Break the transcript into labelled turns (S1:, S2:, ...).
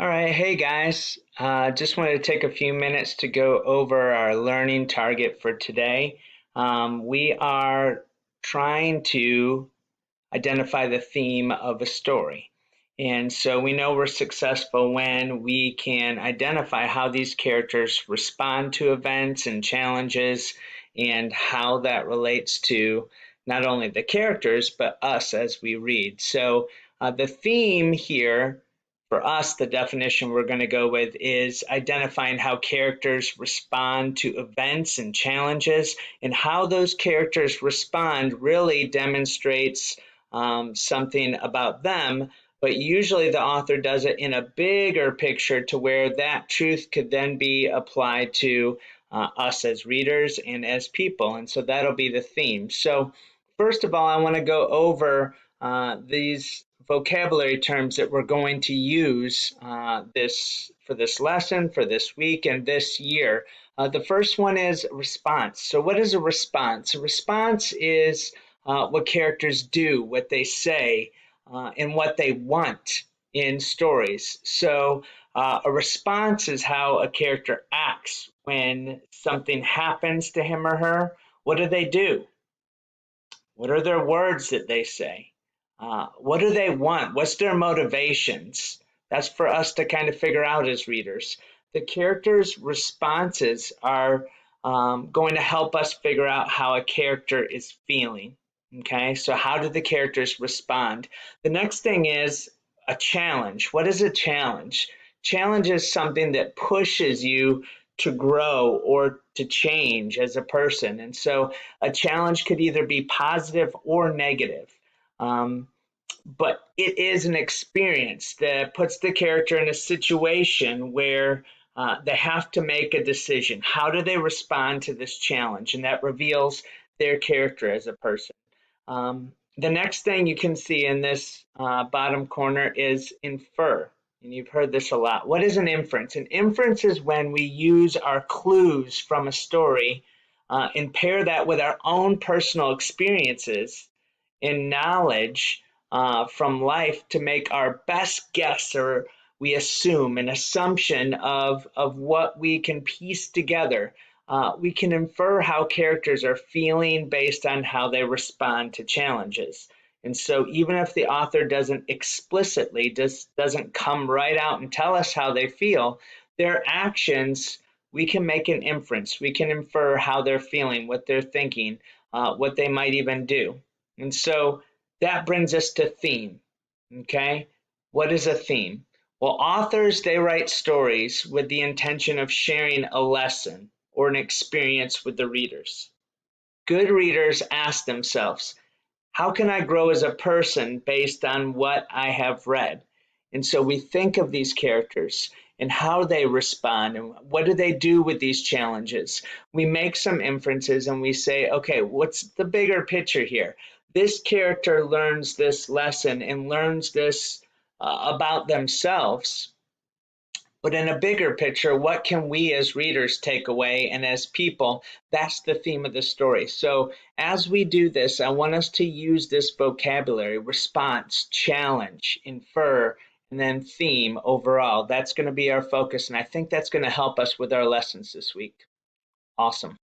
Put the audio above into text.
S1: All right, hey guys. Just wanted to take a few minutes to go over our learning target for today. We are trying to identify the theme of a story. And so we know we're successful when we can identify how these characters respond to events and challenges and how that relates to not only the characters, but us as we read. So the theme here for us, the definition we're going to go with is identifying how characters respond to events and challenges, and how those characters respond really demonstrates something about them, but usually the author does it in a bigger picture to where that truth could then be applied to us as readers and as people. And so that'll be the theme. So, first of all, I want to go over these vocabulary terms that we're going to use for this lesson, for this week, and this year. The first one is response. So, what is a response? A response is what characters do, what they say, and what they want in stories. So, a response is how a character acts when something happens to him or her. What do they do? What are their words that they say? What do they want? What's their motivations? That's for us to kind of figure out as readers. The characters' responses are going to help us figure out how a character is feeling. Okay, so how do the characters respond? The next thing is a challenge. What is a challenge? Challenge is something that pushes you to grow or to change as a person. And so a challenge could either be positive or negative. Um, but it is an experience that puts the character in a situation where they have to make a decision. How do they respond to this challenge? And that reveals their character as a person. The next thing you can see in this bottom corner is infer. And you've heard this a lot. What is an inference? An inference is when we use our clues from a story and pair that with our own personal experiences and knowledge from life to make our best guess, or we assume an assumption of what we can piece together. We can infer how characters are feeling based on how they respond to challenges. And so even if the author doesn't explicitly, doesn't come right out and tell us how they feel, their actions, we can make an inference. We can infer how they're feeling, what they're thinking, what they might even do. And so that brings us to theme. Okay, what is a theme? Well, authors, they write stories with the intention of sharing a lesson or an experience with the readers. Good readers ask themselves, how can I grow as a person based on what I have read? And so we think of these characters and how they respond and what do they do with these challenges. We make some inferences and we say, okay, what's the bigger picture here? This character learns this lesson and learns this about themselves. But in a bigger picture, what can we as readers take away? And as people, that's the theme of the story. So as we do this, I want us to use this vocabulary: response, challenge, infer, and then theme overall. That's going to be our focus. And I think that's going to help us with our lessons this week. Awesome.